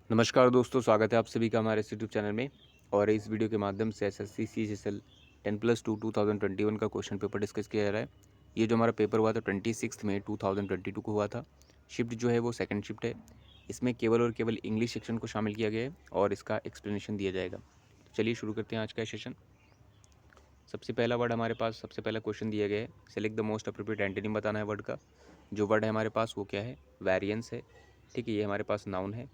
नमस्कार दोस्तों, स्वागत है आप सभी का हमारे इस यूट्यूब चैनल में। और इस वीडियो के माध्यम से एसएससी सीजीएल 10+2 2021 का क्वेश्चन पेपर डिस्कस किया जा रहा है। ये जो हमारा पेपर हुआ था 26 मई 2022 को हुआ था। शिफ्ट जो है वो सेकंड शिफ्ट है। इसमें केवल और केवल इंग्लिश सेक्शन को शामिल किया गया है और इसका एक्सप्लेनेशन दिया जाएगा। तो चलिए शुरू करते हैं आज का सेशन। सबसे पहला वर्ड हमारे पास, सबसे पहला क्वेश्चन दिया गया है, select the most appropriate antonym बताना है वर्ड का। जो वर्ड है हमारे पास वो क्या है, वेरिएंस है। ठीक है, ये हमारे पास नाउन है।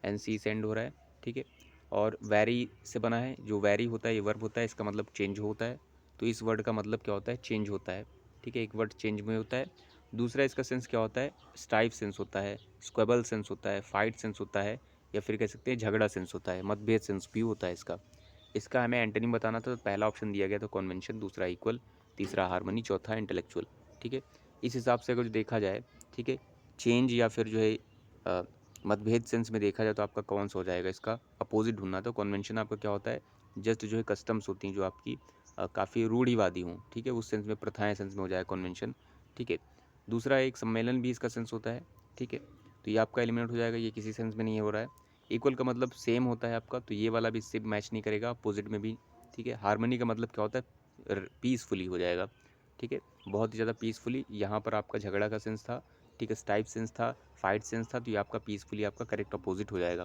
एनसी सेंड हो रहा है। ठीक है, और वैरी से बना है। जो वैरी होता है ये वर्ब होता है, इसका मतलब चेंज होता है। तो इस वर्ड का मतलब क्या होता है, चेंज होता है। ठीक है, एक वर्ड चेंज में होता है। दूसरा इसका सेंस क्या होता है, स्ट्राइफ सेंस होता है, स्क्वेबल सेंस होता है, फाइट सेंस होता है, या फिर कह सकते हैं झगड़ा सेंस होता है, मतभेद सेंस भी होता है इसका। इसका हमें एंटोनिम बताना था, तो पहला ऑप्शन दिया गया था कॉन्वेंशन, दूसरा इक्वल, तीसरा हार्मनी, चौथा इंटेलेक्चुअल। ठीक है, इस हिसाब से अगर जो देखा जाए, ठीक है, चेंज या फिर जो है मतभेद सेंस में देखा जाए तो आपका कौन सा हो जाएगा, इसका अपोजिट ढूंढना। तो कन्वेंशन आपका क्या होता है, जस्ट जो है कस्टम्स होती हैं जो आपकी काफ़ी रूढ़िवादी हों। ठीक है, उस सेंस में, प्रथाएं सेंस में हो जाएगा कन्वेंशन। ठीक है, दूसरा एक सम्मेलन भी इसका सेंस होता है। ठीक है, तो ये आपका एलिमिनेट हो जाएगा, ये किसी सेंस में नहीं हो रहा है। इक्वल का मतलब सेम होता है आपका, तो ये वाला भी इससे मैच नहीं करेगा, अपोजिट में भी। ठीक है, हार्मनी का मतलब क्या होता है, पीसफुली हो जाएगा। ठीक है, बहुत ही ज़्यादा पीसफुली, यहाँ पर आपका झगड़ा का सेंस था। ठीक है, स्टाइप सेंस था, फाइट सेंस था, तो ये आपका पीसफुली आपका करेक्ट अपोजिट हो जाएगा।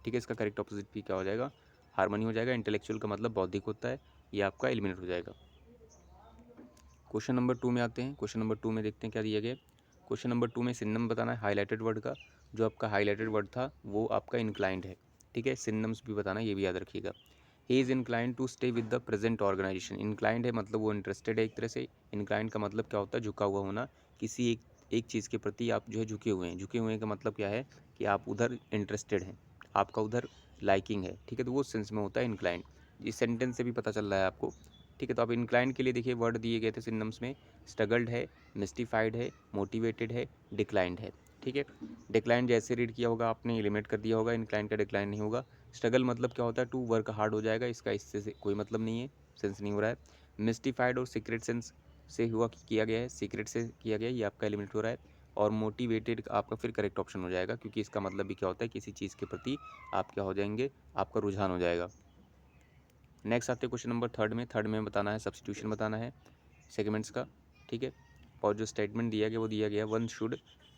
ठीक है, इसका करेक्ट अपोजिट भी क्या हो जाएगा, हार्मनी हो जाएगा। इंटेलेक्चुअल का मतलब बौद्धिक होता है, ये आपका एलिमिनेट हो जाएगा। क्वेश्चन नंबर 2 में आते हैं। क्वेश्चन नंबर 2 में देखते हैं क्या दिया गया। क्वेश्चन नंबर 2 में सिनोनिम बताना है हाईलाइटेड वर्ड का। जो आपका हाईलाइटेड वर्ड था वो आपका इंक्लाइंड है। ठीक है, सिनोनिम्स भी बताना, ये भी याद रखिएगा। He is inclined to stay with the present organization. Inclined है मतलब वो इंटरेस्टेड है एक तरह से। इंक्लाइंड का मतलब क्या होता है, झुका हुआ होना। किसी एक चीज़ के प्रति आप जो है झुके हुए हैं। झुके हुए का मतलब क्या है कि आप उधर इंटरेस्टेड हैं, आपका उधर लाइकिंग है। ठीक है, तो वो सेंस में होता है इंक्लाइंड। इस सेंटेंस से भी पता चल रहा है आपको। ठीक है, तो आप इंक्लाइंड के लिए देखिए वर्ड दिए गए थे सिनोनिम्स में, स्ट्रगल्ड है, मिस्टिफाइड है, मोटिवेटेड है, डिक्लाइंड है। ठीक है, डिक्लाइन जैसे रीड किया होगा आपने, एलिमिनेट कर दिया होगा, इंक्लाइन का डिक्लाइन नहीं होगा। स्ट्रगल मतलब क्या होता है, टू वर्क हार्ड हो जाएगा, इसका इससे से कोई मतलब नहीं है, सेंस नहीं हो रहा है। मिस्टिफाइड और सीक्रेट सेंस से हुआ किया गया है, सीक्रेट से किया गया है, ये आपका एलिमिनेट हो रहा है। और मोटिवेटेड आपका फिर करेक्ट ऑप्शन हो जाएगा, क्योंकि इसका मतलब भी क्या होता है, किसी चीज़ के प्रति आप क्या हो जाएंगे, आपका रुझान हो जाएगा। नेक्स्ट आते हैं क्वेश्चन नंबर थर्ड में। थर्ड में बताना है सब्स्टिट्यूशन बताना है सेगमेंट्स का। ठीक है, और जो स्टेटमेंट दिया गया वो दिया गया, one should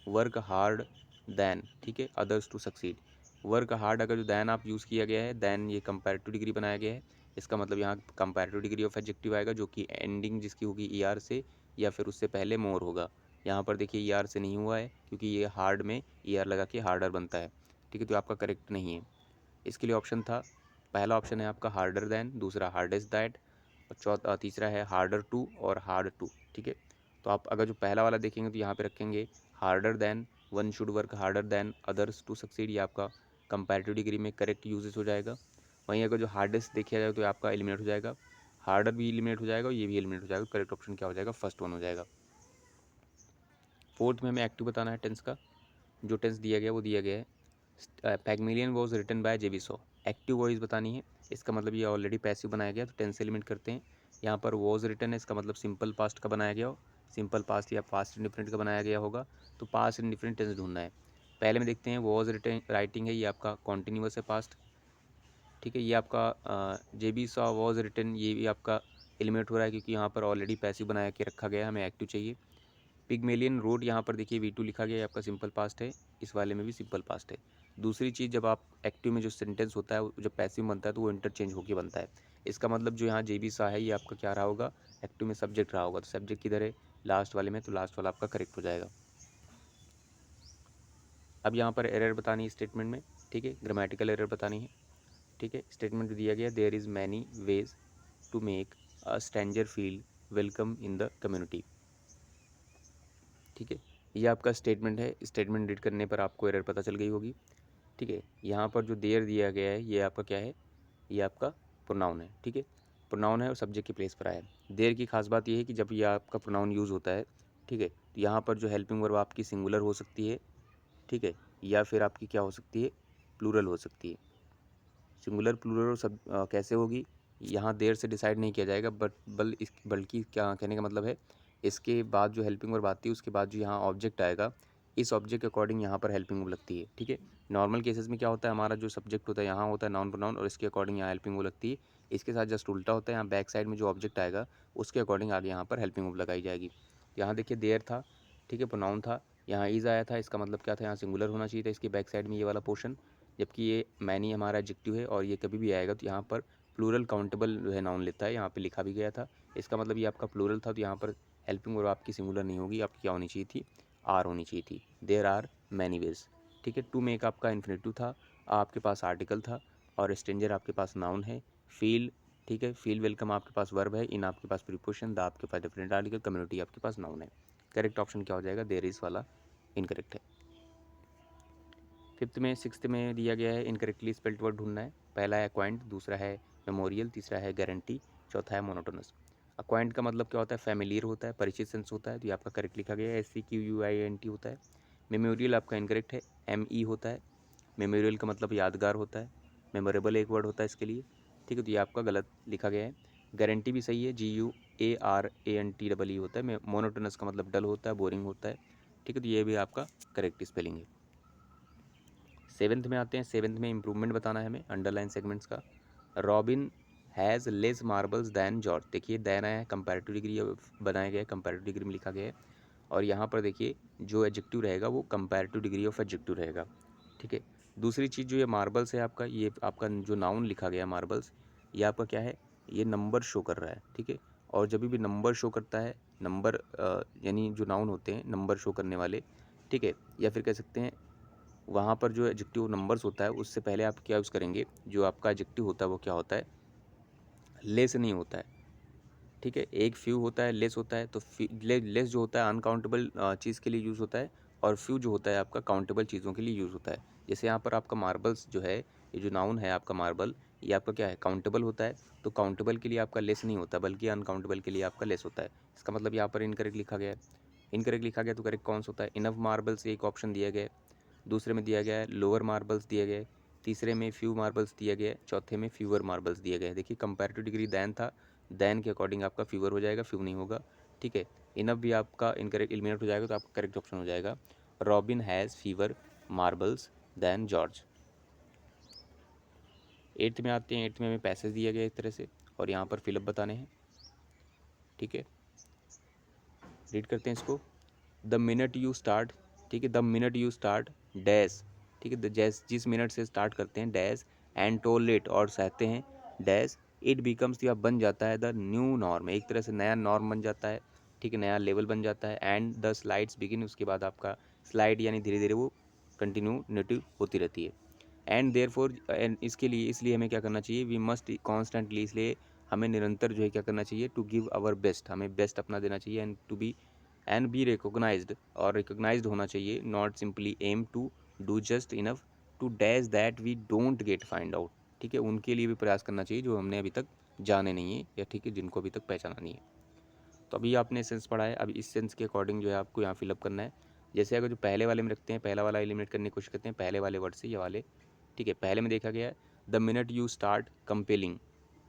work hard than, ठीक है, others to succeed. Work hard, अगर जो दैन आप यूज़ किया गया है, दैन ये कंपैरेटिव डिग्री बनाया गया है। इसका मतलब यहाँ कंपैरेटिव डिग्री ऑफ एडजेक्टिव आएगा, जो कि एंडिंग जिसकी होगी ई आर से, या फिर उससे पहले मोर होगा। यहाँ पर देखिए ई आर से नहीं हुआ है, क्योंकि ये हार्ड में ई आर लगा के हार्डर बनता है। ठीक है, तो आपका करेक्ट नहीं है। इसके लिए ऑप्शन था, पहला ऑप्शन है आपका हार्डर दैन, दूसरा हार्डेस्ट दैट, और चौथा तीसरा है हार्डर टू और हार्ड टू। ठीक है, तो आप अगर जो पहला वाला देखेंगे तो यहाँ पे रखेंगे harder than, one should work harder than others to succeed, ये आपका कंपैरेटिव डिग्री में करेक्ट यूजेस हो जाएगा। वहीं अगर जो हार्डेस्ट देखा जाए तो आपका एलिमिनेट हो जाएगा, हार्डर भी एलिमिनेट हो जाएगा और ये भी एलिमिनेट हो जाएगा। करेक्ट ऑप्शन क्या हो जाएगा, फर्स्ट वन हो जाएगा। फोर्थ में हमें एक्टिव बताना है टेंस का। जो टेंस दिया गया वो दिया गया है, Pygmalion was written by JB Shaw. Active voice बतानी है, इसका मतलब ये ऑलरेडी पैसिव बनाया गया, तो टेंस एलिमेंट करते हैं। यहाँ पर वॉज रिटन है, इसका मतलब सिंपल पास्ट का बनाया गया हो, सिंपल पास्ट या पास्ट इंडिफरेंट का बनाया गया होगा, तो पास्ट इंडिफरेंट टेंस ढूंढना है। पहले में देखते हैं वॉज रिटन राइटिंग है, ये आपका कॉन्टिन्यूस है पास्ट। ठीक है, ये आपका जेबी सॉ वॉज रिटन, ये भी आपका एलिमेंट हो रहा है, क्योंकि यहाँ पर ऑलरेडी पैसिव बना के रखा गया है, हमें एक्टिव चाहिए। पिगमेलियन रोड, यहाँ पर देखिए V2 लिखा गया है, आपका सिंपल पास्ट है, इस वाले में भी सिंपल पास्ट है। दूसरी चीज़, जब आप एक्टिव में जो सेंटेंस होता है, जब पैसिव बनता है तो वो इंटरचेंज होकर बनता है। इसका मतलब जो यहाँ जेबी सा है, ये आपका क्या रहा होगा, एक्टिव में सब्जेक्ट रहा होगा, तो सब्जेक्ट किधर है, लास्ट वाले में, तो लास्ट वाला आपका करेक्ट हो जाएगा। अब यहाँ पर एरर बतानी है स्टेटमेंट में। ठीक है, ग्रामेटिकल एरर बतानी है। ठीक है, स्टेटमेंट दिया गया, there is many ways to make a stranger feel welcome in the community. ठीक है, ये आपका स्टेटमेंट है, स्टेटमेंट रीड करने पर आपको एरर पता चल गई होगी। ठीक है, यहाँ पर जो देयर दिया गया है, ये आपका क्या है, ये आपका प्रोनाउन है। ठीक है, प्रोनाउन है और सब्जेक्ट की प्लेस पर आया है। देयर की खास बात ये है कि जब ये आपका प्रोनाउन यूज़ होता है, ठीक है, तो यहाँ पर जो हेल्पिंग वर्ब आपकी सिंगुलर हो सकती है। ठीक है, या फिर आपकी क्या हो सकती है, प्लूरल हो सकती है। सिंगुलर, प्लूरल और सब कैसे होगी, यहाँ देर से डिसाइड नहीं किया जाएगा, बल्कि क्या कहने का मतलब है, इसके बाद जो हेल्पिंग वर्ब आती है उसके बाद जो यहाँ ऑब्जेक्ट आएगा, इस ऑब्जेक्ट के अकॉर्डिंग यहाँ पर हेल्पिंग वर्ब लगती है। ठीक है, नॉर्मल केसेस में क्या होता है, हमारा जो सब्जेक्ट होता है यहाँ होता है नाउन प्रोनाउन, और इसके अकॉर्डिंग यहाँ हेल्पिंग वर्ब लगती है। इसके साथ जस्ट उल्टा होता है, यहाँ बैक साइड में जो ऑब्जेक्ट आएगा उसके अकॉर्डिंग आगे यहाँ पर हेल्पिंग वर्ब लगाई जाएगी। यहाँ देखिए देयर था, ठीक है, प्रोनाउन था, यहाँ इज़ आया था, इसका मतलब क्या था, यहाँ सिंगुलर होना चाहिए था इसके बैक साइड में ये वाला पोर्शन, जबकि ये मैनी हमारा एडजेक्टिव है और ये कभी भी आएगा तो यहाँ पर प्लूरल काउंटेबल जो है नाउन लेता है, यहाँ पे लिखा भी गया था। इसका मतलब ये आपका प्लूरल था, तो यहाँ पर हेल्पिंग वर्ब आपकी सिंगुलर नहीं होगी, आपकी क्या होनी चाहिए थी, आर होनी चाहिए थी। देयर आर मैनी वेज, ठीक है। टू मेक आपका इन्फिनेटिव था, आपके पास आर्टिकल था, और स्ट्रेंजर आपके पास नाउन है। फील, ठीक है, फील वेलकम आपके पास वर्ब है। इन आपके पास प्रीपोजिशन, द आपके पास डिफरेंट आर्टिकल, कम्युनिटी आपके पास नाउन है। करेक्ट ऑप्शन क्या हो जाएगा, देयर इज वाला इनकरेक्ट है। फिफ्थ में सिक्स्थ में दिया गया है इनकरेक्टली स्पेल्ड वर्ड ढूंढना है। पहला है एक्वाइंट, दूसरा है मेमोरियल, तीसरा है गारंटी, चौथा है मोनोटोनस। एक्वाइंट का मतलब क्या होता है, फैमिलियर होता है, परिचित सेंस होता है, तो ये आपका करेक्ट लिखा गया है, SCQUINT होता है। मेमोरियल आपका इनकरेक्ट है, ME होता है। मेमोरियल का मतलब यादगार होता है, मेमोरेबल एक वर्ड होता है इसके लिए, ठीक है, तो ये आपका गलत लिखा गया है। गारंटी भी सही है, GUARANTEE होता है। मोनोटोनस का मतलब डल होता है, बोरिंग होता है, ठीक है, तो ये भी आपका करेक्ट स्पेलिंग है। सेवन्थ में आते हैं, सेवन्थ में इंप्रूवमेंट बताना है हमें अंडरलाइन सेगमेंट्स का। Robin has less marbles than George, देखिए दैन आया है, कंपैरेटिव डिग्री बनाया गया है, कंपैरेटिव डिग्री में लिखा गया है, और यहाँ पर देखिए जो एडजेक्टिव रहेगा वो कंपैरेटिव डिग्री ऑफ एडजेक्टिव रहेगा, ठीक है। दूसरी चीज़ जो ये मार्बल्स है आपका, ये आपका जो नाउन लिखा गया मार्बल्स, ये आपका क्या है, ये नंबर शो कर रहा है, ठीक है। और जब भी नंबर शो करता है, नंबर यानी जो नाउन होते हैं नंबर शो करने वाले, ठीक है, या फिर कह सकते हैं वहाँ पर जो एडजेक्टिव नंबर्स होता है उससे पहले आप क्या यूज़ करेंगे, जो आपका एडजेक्टिव होता है वो क्या होता है, लेस नहीं होता है, ठीक है। एक फ्यू होता है, लेस होता है, तो लेस जो होता है अनकाउंटेबल चीज़ के लिए यूज़ होता है, और फ्यू जो होता है आपका काउंटेबल चीज़ों के लिए यूज़ होता है। जैसे यहाँ पर आपका मार्बल्स जो है, ये जो नाउन है आपका मार्बल, ये आपका क्या है, काउंटेबल होता है, तो काउंटेबल के लिए आपका लेस नहीं होता बल्कि अनकाउंटेबल के लिए आपका लेस होता है। इसका मतलब यहाँ पर इनकरेक्ट लिखा गया है। इनकरेक्ट लिखा गया तो करेक्ट कौन सा होता है, इनफ मार्बल्स एक ऑप्शन दिया गया है, दूसरे में दिया गया है लोअर मार्बल्स दिए गए, तीसरे में फ्यू मार्बल्स दिया गया है, चौथे में फ्यूअर मार्बल्स दिए गए। देखिए कंपैरेटिव डिग्री दैन था, दैन के अकॉर्डिंग आपका फ्यूअर हो जाएगा, फ्यू नहीं होगा, ठीक है। इनफ भी आपका इनकरेक्ट एलिमिनेट हो जाएगा, तो आपका करेक्ट ऑप्शन हो जाएगा Robin has fewer marbles than George. Eighth में आते हैं, एट्थ में हमें पैसेज दिया गया इस तरह से, और यहाँ पर फिलअप बताने हैं, ठीक है। रीड करते हैं इसको। द मिनट यू स्टार्ट, ठीक है, the minute you start dash, ठीक है, जैस जिस मिनट से स्टार्ट करते हैं डैश, एंड टोलेट और सहते हैं डैश, इट बिकम्स या बन जाता है द न्यू नॉर्म, एक तरह से नया नॉर्म बन जाता है, ठीक है, नया लेवल बन जाता है। एंड द स्लाइड्स बिगिन, उसके बाद आपका स्लाइड यानी धीरे धीरे वो कंटिन्यूटी होती रहती है। एंड देयर फोर, एंड इसके लिए इसलिए हमें क्या करना चाहिए, वी मस्ट कॉन्स्टेंटली, इसलिए हमें निरंतर जो है क्या करना चाहिए, टू गिव आवर बेस्ट, हमें बेस्ट अपना देना चाहिए, एंड बी रिकोगनाइज्ड, और रिकोगनाइज्ड होना चाहिए, not simply aim to do just enough to dash that we don't get find out, ठीक है, उनके लिए भी प्रयास करना चाहिए जो हमने अभी तक जाने नहीं है, या ठीक है जिनको अभी तक पहचाना नहीं है। तो अभी आपने सेंस पढ़ा है, अभी इस सेंस के अकॉर्डिंग जो है आपको यहाँ फिलअप करना है। जैसे अगर जो पहले वाले में रखते हैं, पहला वाला एलिमिनेट करने की कोशिश करते हैं पहले वाले वर्ड से, ये वाले, ठीक है। पहले में देखा गया है the minute you start compelling,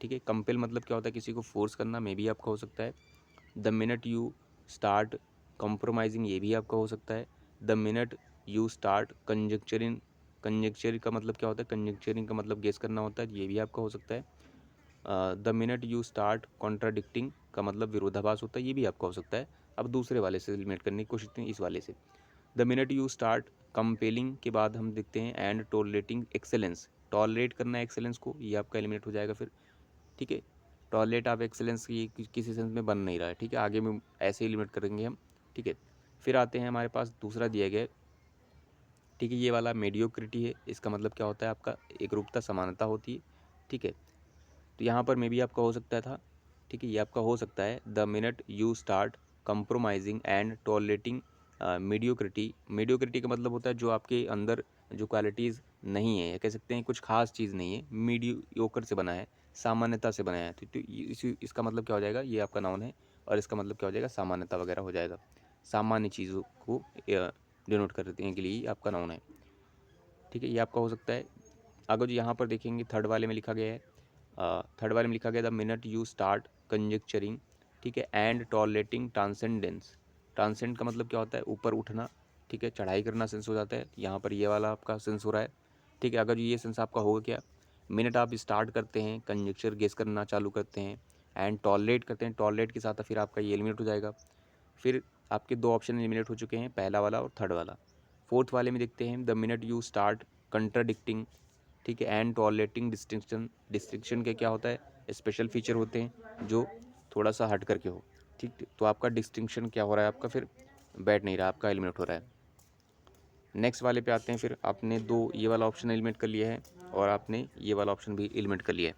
ठीक है, कंपेल मतलब क्या होता है, किसी को फोर्स करना, मे भी आपका हो सकता है। The minute you start compromising, ये भी आपका हो सकता है। The minute you start conjecturing, conjecture का मतलब क्या होता है, कंजक्चरिंग का मतलब गेस करना होता है, ये भी आपका हो सकता है। The minute you start contradicting का मतलब विरोधाभास होता है, ये भी आपका हो सकता है। अब दूसरे वाले से एलिमिनेट करने की कोशिश करते हैं, इस वाले से। The minute you start compelling के बाद हम देखते हैं एंड टॉलरेटिंग एक्सेलेंस, टॉलरेट करना है एक्सेलेंस को, ये आपका एलिमिनेट हो जाएगा फिर, ठीक है। टॉयलेट ऑफ एक्सेलेंस की किसी सेंस में बन नहीं रहा है, ठीक है, आगे में ऐसे ही लिमिट करेंगे हम, ठीक है। फिर आते हैं हमारे पास दूसरा दिया गया, ठीक है, ये वाला मेडियोक्रिटी है, इसका मतलब क्या होता है आपका एकरूपता समानता होती है, ठीक है। तो यहाँ पर मे भी आपका हो सकता था, ठीक है, ये आपका हो सकता है the minute you start compromising and tolerating mediocrity, mediocrity का मतलब होता है जो आपके अंदर जो क्वालिटीज़ नहीं है, या कह सकते हैं कुछ खास चीज़ नहीं है, मीडियोकर से बना है, सामान्यता से बनाया है, तो इसका मतलब क्या हो जाएगा, ये आपका नाउन है, और इसका मतलब क्या हो जाएगा, सामान्यता वगैरह हो जाएगा, सामान्य चीज़ों को डिनोट करने के लिए आपका नाउन है, ठीक है, ये आपका हो सकता है। अगर जो यहाँ पर देखेंगे थर्ड वाले में लिखा गया है, थर्ड वाले में लिखा गया द मिनट यू स्टार्ट कंजक्चरिंग, ठीक है, एंड टॉलरेटिंग ट्रांसेंडेंस, ट्रांसेंड का मतलब क्या होता है, ऊपर उठना, ठीक है, चढ़ाई करना सेंस हो जाता है, यहाँ पर ये वाला आपका सेंस हो रहा है। ठीक है, अगर ये सेंस आपका होगा क्या, मिनट आप स्टार्ट करते हैं, कंजक्चर गेस करना चालू करते हैं एंड टॉलरेट करते हैं, टॉलरेट के साथ फिर आपका ये एलिमिनेट हो जाएगा। फिर आपके दो ऑप्शन एलिमिनेट हो चुके हैं, पहला वाला और थर्ड वाला। फोर्थ वाले में देखते हैं, द मिनट यू स्टार्ट कंट्राडिक्टिंग, ठीक है, एंड टॉलरेटिंग डिस्टिंक्शन। डिस्टिंक्शन के क्या होता है, स्पेशल फीचर होते हैं जो थोड़ा सा हट करके हो। ठीक, तो आपका डिस्टिंक्शन क्या हो रहा है, आपका फिर बैठ नहीं रहा, आपका एलिमिनेट हो रहा है। नेक्स्ट वाले पे आते हैं, फिर आपने दो ये वाला ऑप्शन एलिमिनेट कर लिया है और आपने ये वाला ऑप्शन भी एलिमिनेट कर लिया है।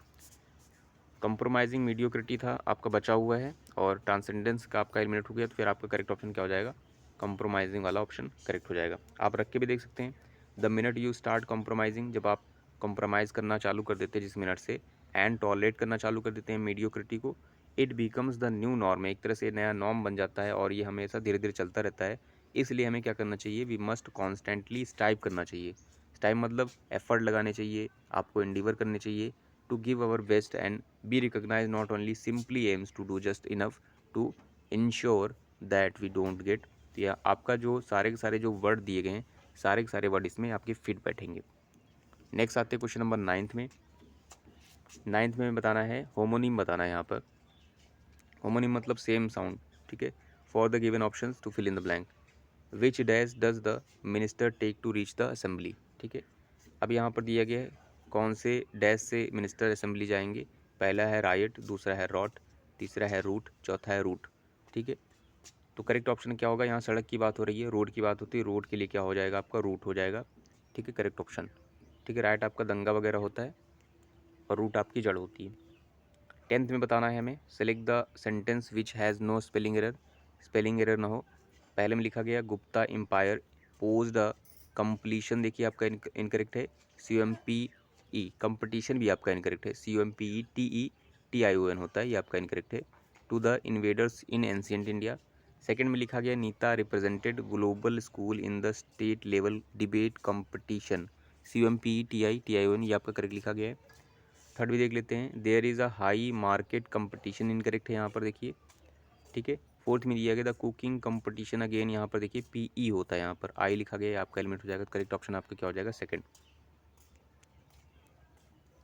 कंप्रोमाइजिंग मीडियोक्रिटी था आपका बचा हुआ है और ट्रांसेंडेंस का आपका एलिमिनेट हो गया, तो फिर आपका करेक्ट ऑप्शन क्या हो जाएगा, कंप्रोमाइजिंग वाला ऑप्शन करेक्ट हो जाएगा। आप रख के भी देख सकते हैं, the minute you start compromising, जब आप कंप्रोमाइज़ करना चालू कर देते हैं जिस मिनट से, एंड टॉलरेट करना चालू कर देते हैं मीडियोक्रिटी को, it becomes the new norm, एक तरह से नया नॉर्म बन जाता है और ये हमेशा धीरे धीरे चलता रहता है। इसलिए हमें क्या करना चाहिए, वी मस्ट कॉन्स्टेंटली स्ट्राइव करना चाहिए। स्ट्राइव मतलब एफर्ट लगाने चाहिए, आपको एंडीवर करने चाहिए to give our best and be recognized, not only simply aims to do just enough to ensure that we don't get। तो या आपका जो सारे के सारे जो वर्ड दिए गए हैं, सारे के सारे वर्ड इसमें आपके फिट बैठेंगे। नेक्स्ट आते हैं क्वेश्चन नंबर 9th में। 9th में बताना है, होमोनिम बताना है यहाँ पर। होमोनिम मतलब सेम साउंड, ठीक है। For the given options to fill in the blank, which dash does the minister take to reach the assembly, ठीक है। अब यहाँ पर दिया गया है कौन से डैश से मिनिस्टर असेंबली जाएंगे। पहला है राइट, दूसरा है रॉट, तीसरा है रूट, चौथा है रूट, ठीक है। तो करेक्ट ऑप्शन क्या होगा, यहाँ सड़क की बात हो रही है, रोड की बात होती है, रोड के लिए क्या हो जाएगा, आपका रूट हो जाएगा, ठीक है, करेक्ट ऑप्शन। ठीक है, राइट आपका दंगा वगैरह होता है और रूट आपकी जड़ होती है। 10th में बताना है हमें, select the sentence which has no spelling error, spelling error ना हो। पहले में लिखा गया Gupta empire pose the completion, देखिए आपका इनकरेक्ट है, COMPE, कंपटीशन भी आपका इनकरेक्ट है, COMPETETION होता है, ये आपका इनकरेक्ट है। To the invaders in ancient India. Second में लिखा गया Neeta represented global school in the state level debate competition, COMPETITION, ये आपका करेक्ट लिखा गया है। थर्ड भी देख लेते हैं, there is a high market competition, incorrect है यहाँ पर देखिए, ठीक है। फोर्थ में दिया गया था कुकिंग कंपटीशन, अगेन यहाँ पर देखिए PE होता है, यहाँ पर आई लिखा गया है, आपका एलिमेंट हो जाएगा, करेक्ट ऑप्शन आपका क्या हो जाएगा, second.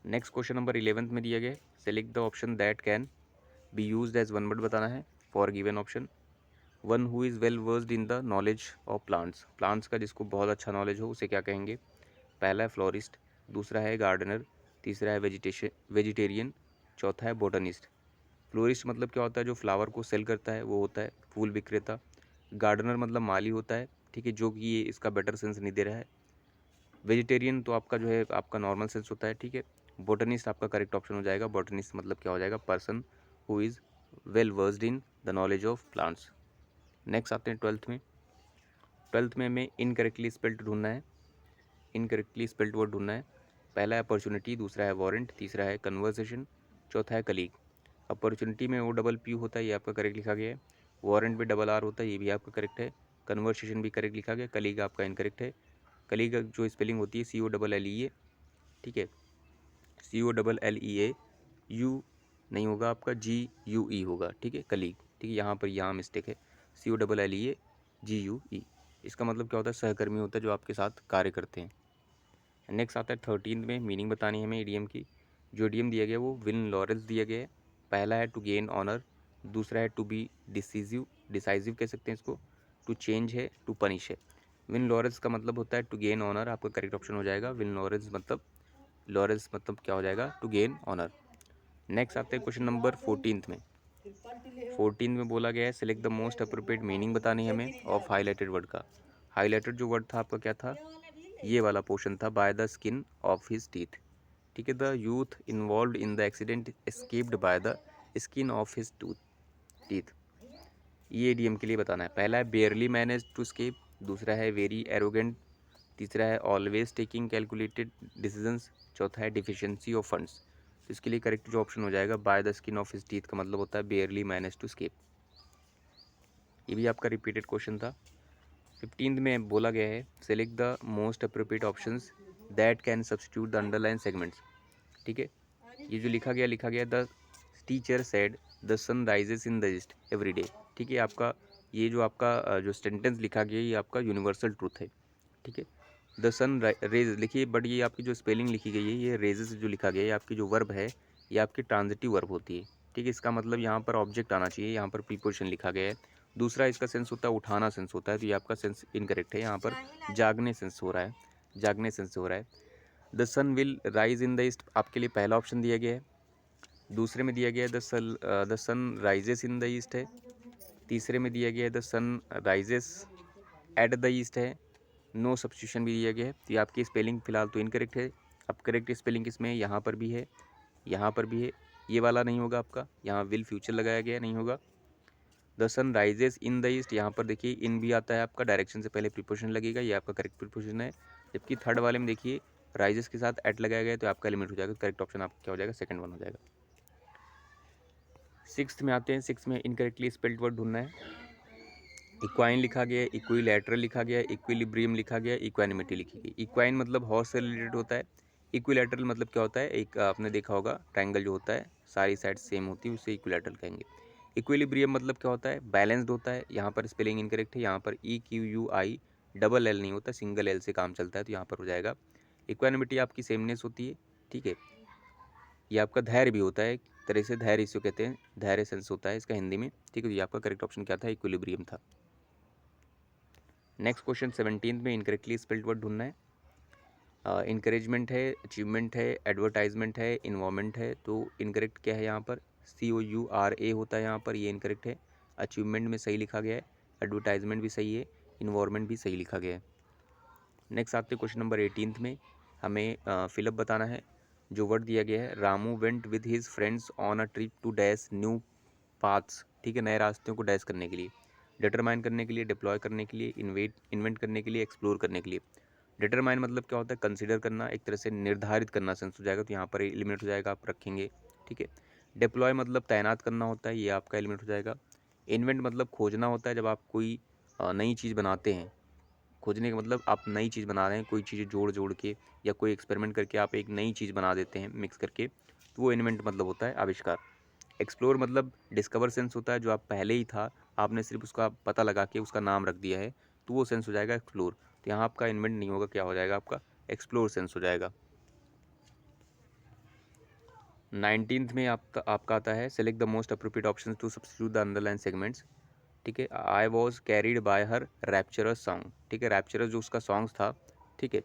Next question number 11th में दिया गया है, select the option that can be used as one word बताना है for given option. One who is well versed in the knowledge of plants, plants का जिसको बहुत अच्छा नॉलेज हो उसे क्या कहेंगे। पहला है फ्लोरिस्ट, दूसरा है गार्डनर, तीसरा है वेजिटेरियन, चौथा है बोटनिस्ट। फ्लोरिस्ट मतलब क्या होता है, जो फ्लावर को सेल करता है वो होता है फूल विक्रेता। गार्डनर मतलब माली होता है, ठीक है, जो कि ये इसका बेटर सेंस नहीं दे रहा है। वेजिटेरियन तो आपका जो है आपका नॉर्मल सेंस होता है, ठीक है। बोटनिस्ट आपका करेक्ट ऑप्शन हो जाएगा, बोटनिस्ट मतलब क्या हो जाएगा, person who is well versed in the knowledge of plants. Next आते हैं 12th में। 12th में हमें इनकरेक्टली स्पेल्ड ढूंढना है, इनकरेक्टली स्पेल्ड वर्ड ढूंढना है। पहला है अपॉर्चुनिटी, दूसरा है वारंट, तीसरा है कन्वर्सेशन, चौथा है कलीग। अपॉर्चुनिटी में OPPU होता है, ये आपका करेक्ट लिखा गया है। वारंट में RR होता है, ये भी आपका करेक्ट है। कन्वर्सेशन भी करेक्ट लिखा गया, कलीग आपका इनकरेक्ट है। कलीग जो स्पेलिंग होती है COLLEA, ठीक है, COLLEA, यू नहीं होगा आपका, GUE होगा, ठीक है, कलीग, ठीक है, यहाँ पर यहाँ मिस्टेक है, COLLEA GUE, इसका मतलब क्या होता है, सहकर्मी होता है जो आपके साथ कार्य करते हैं। नेक्स्ट आता है 13th में, मीनिंग बतानी है हमें इडियम की। जो इडियम दिया गया वो विन लॉरेंस दिया गया है। पहला है टू गेन ऑनर, दूसरा है टू बी डिसीजिव, डिसाइजिव कह सकते हैं इसको, टू चेंज है, टू पनिश है। विन लॉरेंस का मतलब होता है टू गेन ऑनर, आपका करेक्ट ऑप्शन हो जाएगा विन लॉरेंस, मतलब लॉरेंस मतलब क्या हो जाएगा, टू गेन ऑनर। नेक्स्ट आते हैं क्वेश्चन नंबर 14th में। 14 में बोला गया है select the most appropriate meaning बतानी है हमें ऑफ हाईलाइटेड वर्ड का। हाईलाइटेड जो वर्ड था आपका क्या था, ये वाला पोर्शन था, by the skin of his teeth, ठीक है। The youth involve in the accident escaped by the skin of his teeth, ये इडियम के लिए बताना है। पहला है बेयरली मैनेज टू स्केप, दूसरा है वेरी एरोगेंट, तीसरा है ऑलवेज टेकिंग कैलकुलेटेड डिसीजंस, चौथा है डिफिशियंसी ऑफ फंड्स। तो इसके लिए करेक्ट जो ऑप्शन हो जाएगा by the skin of his teeth का मतलब होता है बेयरली मैनेज टू स्केप। ये भी आपका रिपीटेड क्वेश्चन था। 15th में बोला गया है select the most appropriate options that can substitute the underline segments, ठीक है। ये जो लिखा गया the teacher said the sun rises in the east every day, ठीक है, आपका ये जो आपका जो सेंटेंस लिखा गया है ये आपका यूनिवर्सल ट्रूथ है, ठीक है। द सन रेज लिखिए, बट ये आपकी जो स्पेलिंग लिखी गई है ये रेजेस जो लिखा गया है, ये आपकी जो वर्ब है ये आपकी ट्रांजिटिव वर्ब होती है, ठीक है। इसका मतलब यहाँ पर ऑब्जेक्ट आना चाहिए, यहाँ पर प्रीपोजिशन लिखा गया है। दूसरा इसका सेंस होता है उठाना सेंस होता है, तो ये आपका सेंस इनकरेक्ट है, यहाँ पर जागने सेंस हो रहा है, जागने सेंस हो रहा है। The sun will rise in the east आपके लिए पहला ऑप्शन दिया गया है। दूसरे में दिया गया है the sun rises in the east है। तीसरे में दिया गया है the sun rises at the east है। नो सब्स्टिट्यूशन भी दिया गया है। तो ये आपकी स्पेलिंग फिलहाल तो इनकरेक्ट है। अब करेक्ट स्पेलिंग किसमें है, यहाँ पर भी है, यहाँ पर भी है, ये वाला नहीं होगा आपका, यहाँ विल फ्यूचर लगाया गया नहीं होगा। The sun rises in the east, यहाँ पर देखिए इन भी आता है आपका, डायरेक्शन से पहले प्रीपोजिशन लगेगा, ये आपका करेक्ट प्रीपोजिशन है। जबकि थर्ड वाले में देखिए राइजेस के साथ एट लगाया गया है, तो आपका एलिमेंट हो जाएगा, करेक्ट ऑप्शन आपका क्या हो जाएगा, सेकंड वन हो जाएगा। सिक्स्थ में आते हैं, सिक्स्थ में इनकरेक्टली स्पेल्ड वर्ड ढूंढना है। इक्वाइन लिखा गया है, इक्विलैटरल लिखा गया है, इक्विलिब्रियम लिखा गया है, इक्वानिमिटी लिखी गई। इक्वाइन मतलब हॉर्स से रिलेटेड होता है। इक्विलैटरल मतलब क्या होता है, एक आपने देखा होगा ट्रायंगल जो होता है सारी साइड सेम होती है उसे इक्विलैटरल कहेंगे। इक्विलिब्रियम मतलब क्या होता है, बैलेंस्ड होता है। यहाँ पर स्पेलिंग इनकरेक्ट है, यहाँ पर EQUI डबल एल नहीं होता, सिंगल एल से काम चलता है, तो यहाँ पर हो जाएगा। इक्वानिमिटी आपकी सेमनेस होती है, ठीक है। ये आपका धैर्य भी होता है, एक तरह से धैर्य इसे कहते हैं, धैर्य सेंस होता है इसका हिंदी में, ठीक है। तो ये आपका करेक्ट ऑप्शन क्या था, इक्विलिब्रियम था। नेक्स्ट क्वेश्चन 17 में इनकरेक्टली स्पेल्ड वर्ड ढूंढना है। इनकरेजमेंट है, अचीवमेंट है, एडवर्टाइजमेंट है, इन्वॉल्वमेंट है। तो इनकरेक्ट क्या है यहाँ पर, COURA होता है यहाँ पर, ये इनकरेक्ट है। अचीवमेंट में सही लिखा गया है, एडवर्टाइजमेंट भी सही है, इन्वॉल्वमेंट भी सही लिखा गया है। नेक्स्ट आते हैं क्वेश्चन नंबर 18 में, हमें फिलअप बताना है। जो वर्ड दिया गया है, Ramu went with his friends on a trip to dash new paths, ठीक है, नए रास्तों को डैश करने के लिए, डिटरमाइन करने के लिए, डिप्लॉय करने के लिए, इन्वेंट करने के लिए, एक्सप्लोर करने के लिए। डिटरमाइन मतलब क्या होता है, कंसीडर करना, एक तरह से निर्धारित करना सेंस हो जाएगा, तो यहाँ पर एलिमिनेट हो जाएगा, आप रखेंगे, ठीक है। डिप्लॉय मतलब तैनात करना होता है, ये आपका एलिमिनेट हो जाएगा। इन्वेंट मतलब खोजना होता है, जब आप कोई नई चीज़ बनाते हैं, खोजने का मतलब आप नई चीज़ बना रहे हैं, कोई चीज़ें जोड़ जोड़ के या कोई एक्सपेरिमेंट करके आप एक नई चीज़ बना देते हैं मिक्स करके, तो वो इन्वेंट मतलब होता है आविष्कार। एक्सप्लोर मतलब डिस्कवर सेंस होता है, जो आप पहले ही था, आपने सिर्फ उसका पता लगा के उसका नाम रख दिया है, तो वो सेंस हो जाएगा एक्सप्लोर। तो यहाँ आपका इन्वेंट नहीं होगा, क्या हो जाएगा आपका, एक्सप्लोर सेंस हो जाएगा। 19th में आपका आता है, select the most appropriate option to substitute the underline segments, ठीक है। I was carried by her rapturous song, ठीक है, रैप्चरस जो उसका सॉन्ग्स था, ठीक है,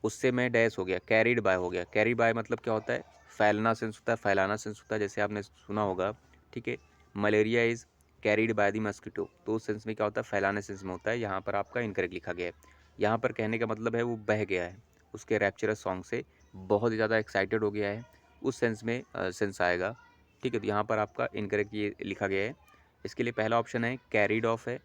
उससे मैं डैश हो गया, कैरीड बाय हो गया। कैरी बाय मतलब क्या होता है, फैलना सेंस होता है, फैलाना सेंस होता है, जैसे आपने सुना होगा, ठीक है, malaria is carried by the mosquito, तो उस सेंस में क्या होता है, फैलाने सेंस में होता है। यहाँ पर आपका इनकरेक्ट लिखा गया है। यहाँ पर कहने का मतलब है वो बह गया है, उसके रैप्चरस सॉन्ग से बहुत ही ज़्यादा एक्साइटेड हो गया है, उस सेंस में सेंस आएगा, ठीक है। तो यहाँ पर आपका इनकरेक्ट ये लिखा गया है। इसके लिए पहला ऑप्शन है कैरीड ऑफ है,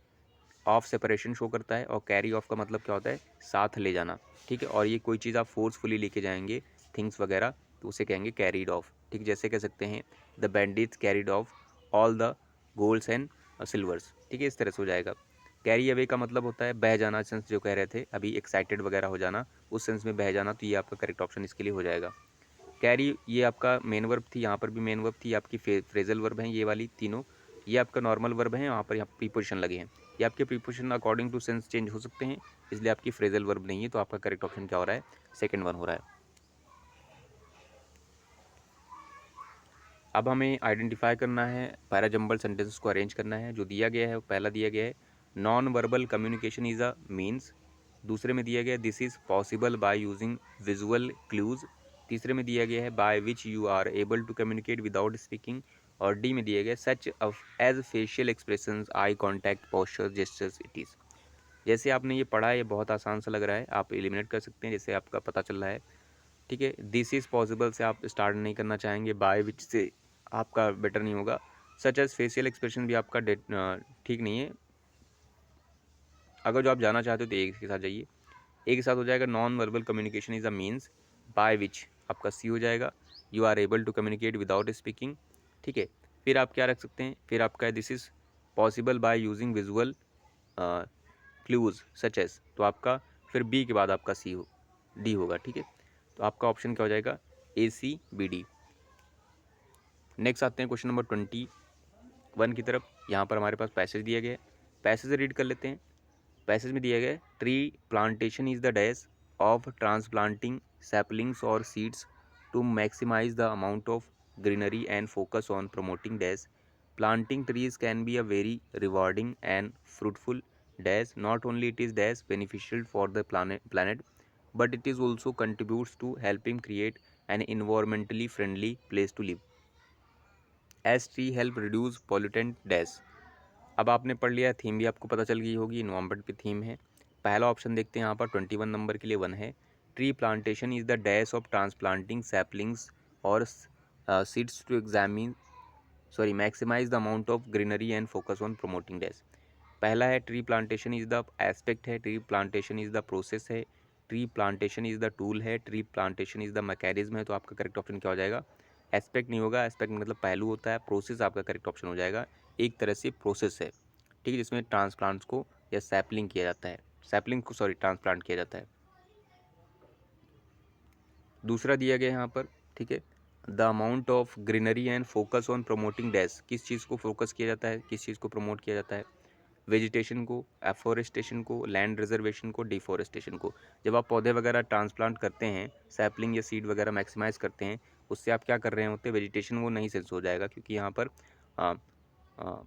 ऑफ सेपरेशन शो करता है, और कैरी ऑफ का मतलब क्या होता है, साथ ले जाना, ठीक है। और ये कोई चीज़ आप फोर्सफुली लेके जाएंगे, थिंग्स वगैरह, तो उसे कहेंगे कैरीड ऑफ, ठीक। जैसे कह सकते हैं the bandits carried off all the golds and silvers, ठीक है, इस तरह से हो जाएगा। कैरी अवे का मतलब होता है बह जाना, सेंस जो कह रहे थे अभी, एक्साइटेड वगैरह हो जाना, उस सेंस में बह जाना, तो ये आपका करेक्ट ऑप्शन इसके लिए हो जाएगा। कैरी ये आपका मेन वर्ब थी, यहाँ पर भी मेन वर्ब थी, आपकी फ्रेजल वर्ब हैं ये वाली तीनों, ये आपका नॉर्मल वर्ब है, यहाँ पर प्रीपोजिशन लगे हैं। ये आपके preposition according to sense change हो सकते हैं, इसलिए आपकी फ्रेजल वर्ब नहीं है, तो आपका करेक्ट ऑप्शन क्या हो रहा है, सेकंड वन हो रहा है। अब हमें आइडेंटिफाई करना है, पैराजंबल सेंटेंसेस को अरेंज करना है। जो दिया गया है पहला दिया गया है, non verbal communication is a means. दूसरे में दिया गया है, this is possible by using visual clues. तीसरे में दिया गया है, by which you are able to communicate without speaking. और डी में दिया गया, such as facial expressions, eye contact, posture, gestures, it is. जैसे आपने ये पढ़ा है, ये बहुत आसान सा लग रहा है, आप एलिमिनेट कर सकते हैं, जैसे आपका पता चल रहा है, ठीक है। दिस इज़ पॉसिबल से आप स्टार्ट नहीं करना चाहेंगे, बाय विच से आपका बेटर नहीं होगा। सच एज फेशियल एक्सप्रेशन भी आपका ठीक नहीं है। अगर जो आप जाना चाहते हो तो एक के साथ जाइए, एक के साथ हो जाएगा, non verbal communication is a means, by which आपका सी हो जाएगा, you are able to communicate without speaking, ठीक है। फिर आप क्या रख सकते हैं, फिर आपका है, this is possible by using visual clues such as, तो आपका फिर बी के बाद आपका सी हो, डी होगा, ठीक है। तो आपका ऑप्शन क्या हो जाएगा, ACBD। नेक्स्ट आते हैं क्वेश्चन नंबर 20, 1 की तरफ। यहाँ पर हमारे पास पैसेज दिया गया है, पैसेज रीड कर लेते हैं। पैसेज में दिया गया है, tree plantation is the dash of transplanting saplings और seeds to maximize the amount of greenery and focus on promoting dash. Planting trees can be a very rewarding and fruitful dash, not only it is dash beneficial for the planet but it is also contributes to helping create an environmentally friendly place to live as tree help reduce pollutant dash। अब आपने पढ़ लिया, theme भी आपको पता चल गई होगी, इन्वायरमेंट पे थीम है। पहला ऑप्शन देखते हैं यहाँ पर 21 नंबर के लिए 1 है, tree plantation is the dash of transplanting saplings और seeds to maximize the amount of greenery and focus on promoting dash. पहला है tree plantation is the aspect है, tree plantation is the process है, tree plantation is the tool है, tree plantation is the mechanism है। तो आपका correct option क्या हो जाएगा? एस्पेक्ट नहीं होगा, एस्पेक्ट मतलब पहलू होता है, प्रोसेस आपका करेक्ट ऑप्शन हो जाएगा। एक तरह से प्रोसेस है, ठीक है, जिसमें ट्रांसप्लांट्स को या सैपलिंग किया जाता है, ट्रांसप्लांट किया जाता है। दूसरा दिया गया यहाँ पर, ठीक है, the amount of greenery and focus on promoting dash, किस चीज़ को फोकस किया जाता है, किस चीज़ को प्रमोट किया जाता है? वेजिटेशन को, एफोरेस्टेशन को, लैंड रिजर्वेशन को, डिफोरेस्टेशन को। जब आप पौधे वगैरह ट्रांसप्लांट करते हैं, सैपलिंग या सीड वगैरह मैक्सिमाइज करते हैं, उससे आप क्या कर रहे होते हैं? वेजिटेशन वो नहीं सेंस हो जाएगा, क्योंकि यहाँ पर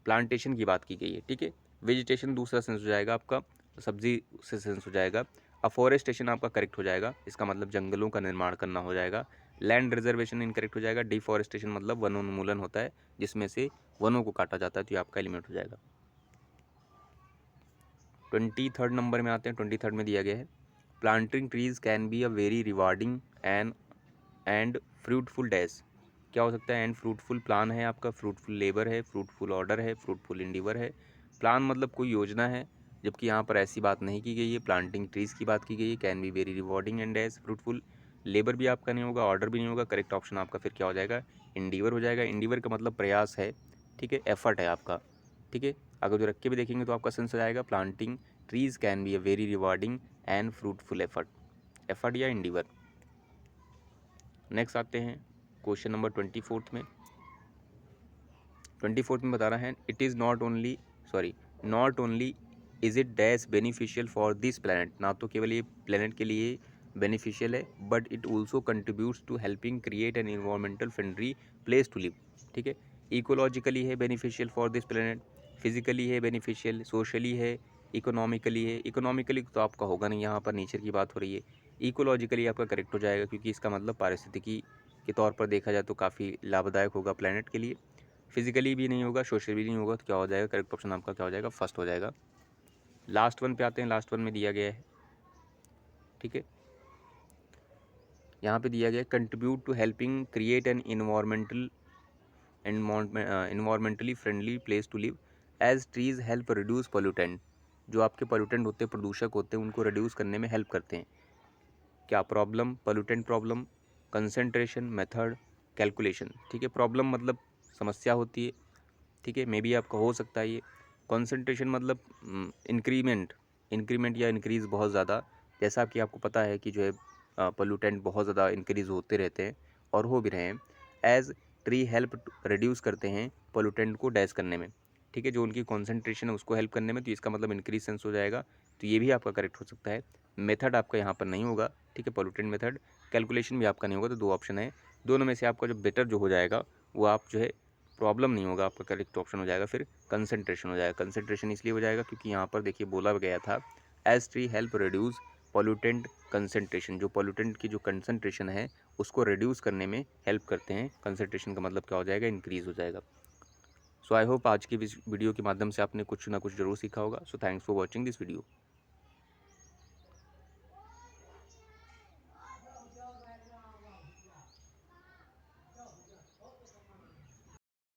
प्लांटेशन की बात की गई है, ठीक है। वेजिटेशन दूसरा सेंस हो जाएगा आपका, सब्जी से सेंस हो जाएगा। अफोरेस्टेशन आपका करेक्ट हो जाएगा, इसका मतलब जंगलों का निर्माण करना हो जाएगा। लैंड रिजर्वेशन इनकरेक्ट हो जाएगा। डिफोरेस्टेशन मतलब वनोन्मूलन होता है, जिसमें से वनों को काटा जाता है, तो ये आपका एलिमेंट हो जाएगा। 23rd नंबर में आते हैं। 23rd में दिया गया है, planting trees can be a very rewarding and fruitful dash. क्या हो सकता है? एंड फ्रूटफुल प्लान है आपका, फ्रूटफुल लेबर है, फ्रूटफुल ऑर्डर है, फ्रूटफुल इंडिवर है। प्लान मतलब कोई योजना है, जबकि यहाँ पर ऐसी बात नहीं की गई है, प्लांटिंग ट्रीज की बात की गई है। Can be very rewarding and dash fruitful. Labour भी आपका नहीं होगा, ऑर्डर भी नहीं होगा, करेक्ट ऑप्शन आपका फिर क्या हो जाएगा? इंडिवर हो जाएगा। इंडिवर का मतलब प्रयास है, ठीक है, एफर्ट है आपका, ठीक है। अगर जो रख के भी देखेंगे तो आपका सेंस हो जाएगा, planting trees can be a very rewarding and fruitful effort या इंडिवर। नेक्स्ट आते हैं क्वेश्चन नंबर 24th में। 24th में बता रहा है, it is not only is it dash beneficial for this planet. ना तो केवल ये प्लानट के लिए बेनिफिशियल है, but it also contributes to helping create an environmental friendly place to live, ठीक है। इकोलॉजिकली है beneficial for this planet, physically है बेनिफिशियल, सोशली है, इकोनॉमिकली है। इकोनॉमिकली तो आपका होगा नहीं, यहाँ पर नेचर की बात हो रही है। इकोलॉजिकली आपका करेक्ट हो जाएगा, क्योंकि इसका मतलब पारिस्थितिकी के तौर पर देखा जाए तो काफ़ी लाभदायक होगा प्लानट के लिए। फिजिकली भी नहीं होगा, सोशली भी नहीं होगा, तो क्या हो जाएगा? करेक्ट ऑप्शन आपका क्या हो जाएगा? फर्स्ट हो जाएगा। लास्ट वन पे आते हैं। लास्ट वन में दिया गया है, ठीक है, यहाँ पे दिया गया है, contribute to helping create an environmentally friendly place to live as trees help reduce pollutant. जो आपके पोल्यूटेंट होते हैं, प्रदूषक होते हैं, उनको रिड्यूस करने में हेल्प करते हैं। क्या problem? Pollutant problem, concentration, method, calculation, ठीक है। प्रॉब्लम मतलब समस्या होती है, ठीक है, मे बी आपका हो सकता है ये। कॉन्सेंट्रेशन मतलब इंक्रीमेंट या इंक्रीज़ बहुत ज़्यादा, जैसा कि आपको पता है कि जो है पोल्यूटेंट बहुत ज़्यादा इंक्रीज़ होते रहते हैं और हो भी रहे हैं। एज ट्री हेल्प रिड्यूस करते हैं पोल्यूटेंट को डैश करने में, ठीक है, जो उनकी कॉन्सेंट्रेशन है उसको हेल्प करने में, तो इसका मतलब इंक्रीज सेंस हो जाएगा, तो ये भी आपका करेक्ट हो सकता है। मेथड आपका यहाँ पर नहीं होगा, ठीक है, पोल्यूटेंट मेथड। कैलकुलेशन भी आपका नहीं होगा, तो 2 ऑप्शन है, दोनों में से आपका जो बेटर जो हो जाएगा वो आप जो है, प्रॉब्लम नहीं होगा, आपका करेक्ट ऑप्शन हो जाएगा फिर कंसंट्रेशन हो जाएगा। कंसंट्रेशन इसलिए हो जाएगा क्योंकि यहाँ पर देखिए बोला गया था, as tree help reduce pollutant concentration. जो पॉल्यूटेंट की जो कंसंट्रेशन है उसको रिड्यूस करने में हेल्प करते हैं। कंसंट्रेशन का मतलब क्या हो जाएगा? इंक्रीज हो जाएगा। सो आई होप आज की वीडियो के माध्यम से आपने कुछ ना कुछ जरूर सीखा होगा। So thanks for watching this video.